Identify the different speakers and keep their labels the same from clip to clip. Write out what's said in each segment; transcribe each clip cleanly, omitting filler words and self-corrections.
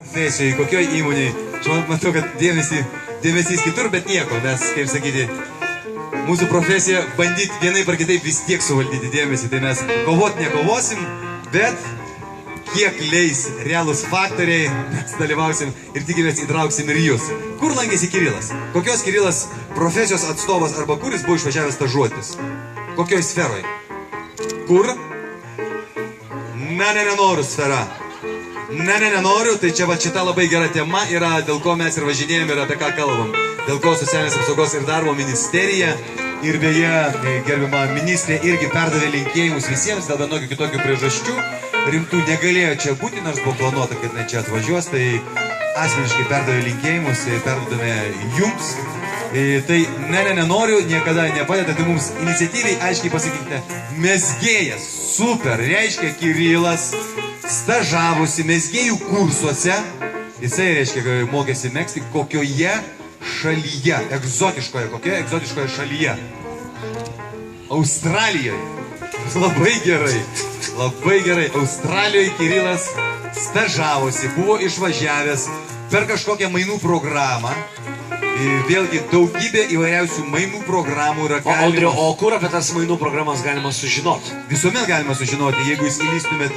Speaker 1: Profesijai, kokioj įmonėje. Aš matau, kad dėmesys kitur, bet nieko. Mes, kaip sakyti, mūsų profesija bandyti vienaip ar kitaip vis tiek suvaldyti dėmesį. Tai mes kovot nekovosim, bet kiek leis realūs faktoriai, mes dalyvausim ir tikimės įtrauksim ir jūs. Kur lankėsi Kirilas? Kokios Kirilas profesijos atstovas arba kuris buvo išvažiavęs stažuotis? Kokioj sferoj? Kur? Nenoriu sfera. Nenoriu, tai čia va šita labai gera tema yra, dėl ko mes ir važinėjom ir apie ką kalbam. Dėl ko Socialinės apsaugos ir darbo ministerija ir beje, gerbima ministrė irgi perdavė linkėjimus visiems dėl vienokių kitokių priežasčių. Rimtų negalėjo čia būti, nors buvo planuota, kad ne čia atvažiuos, tai asmeniškai perdavė linkėjimus, perdavėme jums. Tai nenoriu, niekada nepadeda, tai mums iniciatyviai aiškiai pasakykite, mezgėjas, super, reiškia Kirilas, stažavosi mezgėjų kursuose, jisai reiškia, kad mokėsi megzti kokioje šalyje, kokioje egzotiškoje šalyje? Australijoje. Labai gerai. Australijoje Kirilas stažavosi, buvo išvažiavęs per kažkokią mainų programą. Vėlgi daugybė įvairiausių mainų programų yra galima.
Speaker 2: Audriau, o kur apie tas mainų programas galima sužinoti?
Speaker 1: Visuomet galima sužinoti, jeigu jūs įlystumėt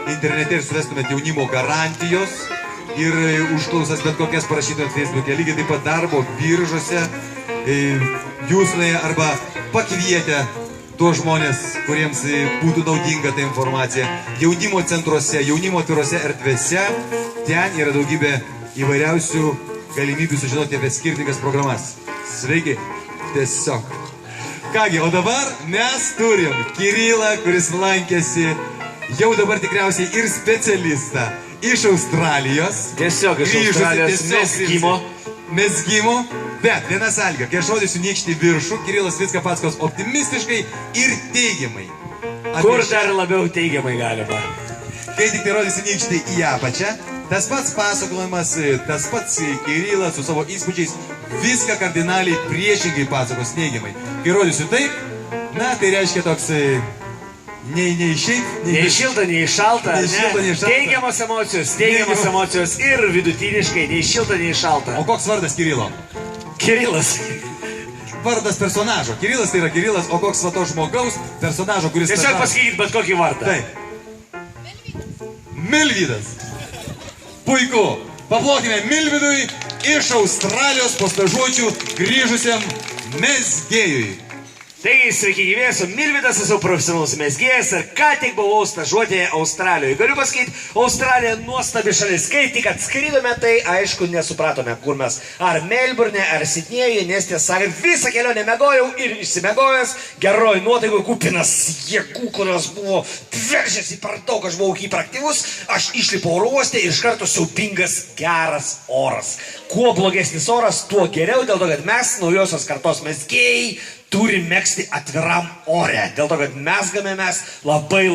Speaker 1: internete ir suvestumėt jaunimo garantijos ir užklausas bet kokias parašytumėt Facebook'e, lygiai taip pat darbo biržose, jūs arba pakvietę tuos žmonės, kuriems būtų naudinga ta informacija. Jaunimo centruose, jaunimo atvirose erdvėse, ten yra daugybė įvairiausių galimybių sužinoti apie skirtingas programas. Sveiki, tiesiog. Kągi, o dabar mes turim Kirilą, kuris lankėsi jau dabar tikriausiai ir specialistą iš Australijos.
Speaker 2: Tiesiog iš Australijos
Speaker 1: mezgimo. Bet viena sąlyga, kai aš rodysiu nykštį viršų, Kirilas viską pasakos optimistiškai ir teigiamai.
Speaker 2: Kur dar labiau teigiamai galima?
Speaker 1: Kai tik tai rodysiu nykštį į apačią, tas pats pasakojimas, tas pats Kirilas su savo įspūdžiais viską kardinaliai priešingai pasakos neigiamai. Kai rodysiu taip, na tai reiškia toks nei
Speaker 2: šilta, nei šalta. Teigiamos emocijos ir vidutiniškai nei šilta, nei šalta.
Speaker 1: O koks vardas Kirilo?
Speaker 2: Kirilas.
Speaker 1: Vardas personažo. Kirilas tai yra Kirilas, o koks va to žmogaus personažo, kuris...
Speaker 2: Tiesiog pasakykit bet kokį vardą.
Speaker 1: Taip. Milvydas. Puiku. Paplokime Milvydui iš Australijos po stažuočių grįžusiam mezgėjui.
Speaker 2: Taigi, sveiki gyvi, esu Milvydas, esu profesionalus mezgėjas ir ką tik buvau stažuotėje Australijoje. Galiu pasakyti, Australija nuostabi šalis. Kai tik atskridome, tai aišku nesupratome, kur mes. Ar Melburne, ar Sidnėjuje, nes tiesą sakant, visą kelionę mėgojau ir išsimėgojęs, geroj nuotaikoj kupinas jėgų, kurios buvo veržėsi per daug, aš buvau hiperaktyvus, aš išlipau oro uoste ir iš karto siaubingas geras oras. Kuo blogesnis oras, tuo geriau, dėl to, kad mes, naujosios kartos mezgėjai, turim megzti atviram ore. Dėl to, kad mezgame mes labai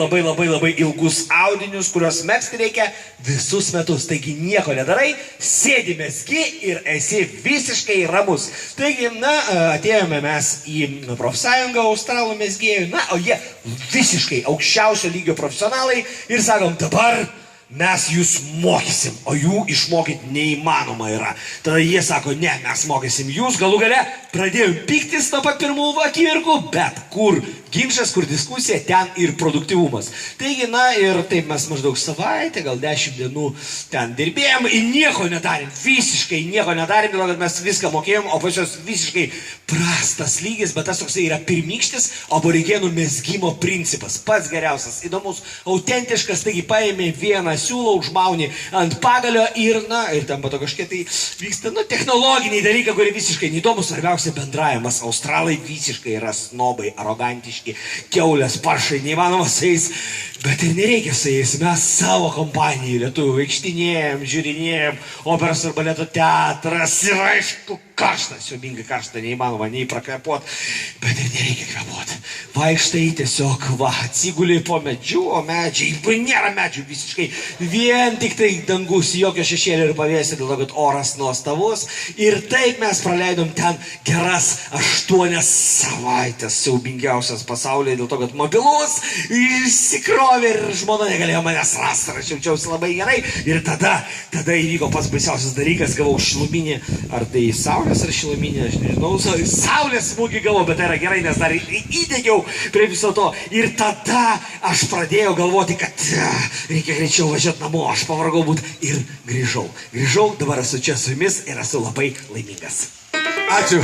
Speaker 2: ilgus audinius, kuriuos megzti reikia visus metus. Taigi nieko nedarai, sėdi mezgi ir esi visiškai ramus. Taigi, atėjome mes į profsąjungą australų mezgėjų, o jie visiškai aukščiausio lygio profesionalai ir sakom, dabar mes jūs mokysim, o jų išmokyti neįmanoma yra. Tada jie sako, ne, mes mokysim jūs, galų gale pradėjom piktis nuo pat pirmų akimirkų, bet kur ginčas, kur diskusija, ten ir produktyvumas. Taigi, ir taip mes maždaug savaitę, gal 10 dienų ten dirbėjom ir nieko nedarėm, visiškai nieko nedarėm, dėl to, kad mes viską mokėjom, o pačios visiškai prastas lygis, bet tas toksai yra pirmykštis aborigenų mezgimo principas, pats geriausias, įdomus, autentiškas, taigi paėmė vieną siūlą, užmauni ant pagalio ir ten pato kažkiek tai vyksta, technologiniai dalykai, kurie visiškai neįdomus, svarbiausia bendravimas. Australai visiškai yra snobai, arogantiški, kiaulės, paršai, neįmanoma su jais, bet ir nereikia su jais. Mes savo kompanijai lietuvių vaikštinėjom, žiūrinėjom, operos ir baleto teatras ir aišku, karšta, siubingai karšta, neįmanoma nei prakvepuot, bet ir nereikia kvepuot. Vaikštai tiesiog, va, atsigulį po medžiu, o medžiai, nėra medžių visiškai, vien tik tai dangus, jokio šešėlio ir pavėsio, dėl to, kad oras nuostabus. Ir taip mes praleidom ten geras 8 savaitės, siaubingiausias pasaulyje, dėl to, kad mobilus išsikrovė ir žmona negalėjo manęs rasti, aš jaučiausi labai gerai. Ir tada įvyko pats baisiausias dalykas, gavau šiluminį, ar tai saulės ar šiluminį, aš nežinau, saulės smūgį gavau, bet tai yra gerai, nes dar įdegiau prie viso to. Ir tada aš pradėjau galvoti, kad reikia greičiau važiuoti namo, aš pavargau būt ir grįžau. Grįžau, dabar esu čia su jumis ir esu labai laimingas.
Speaker 1: Ačiū.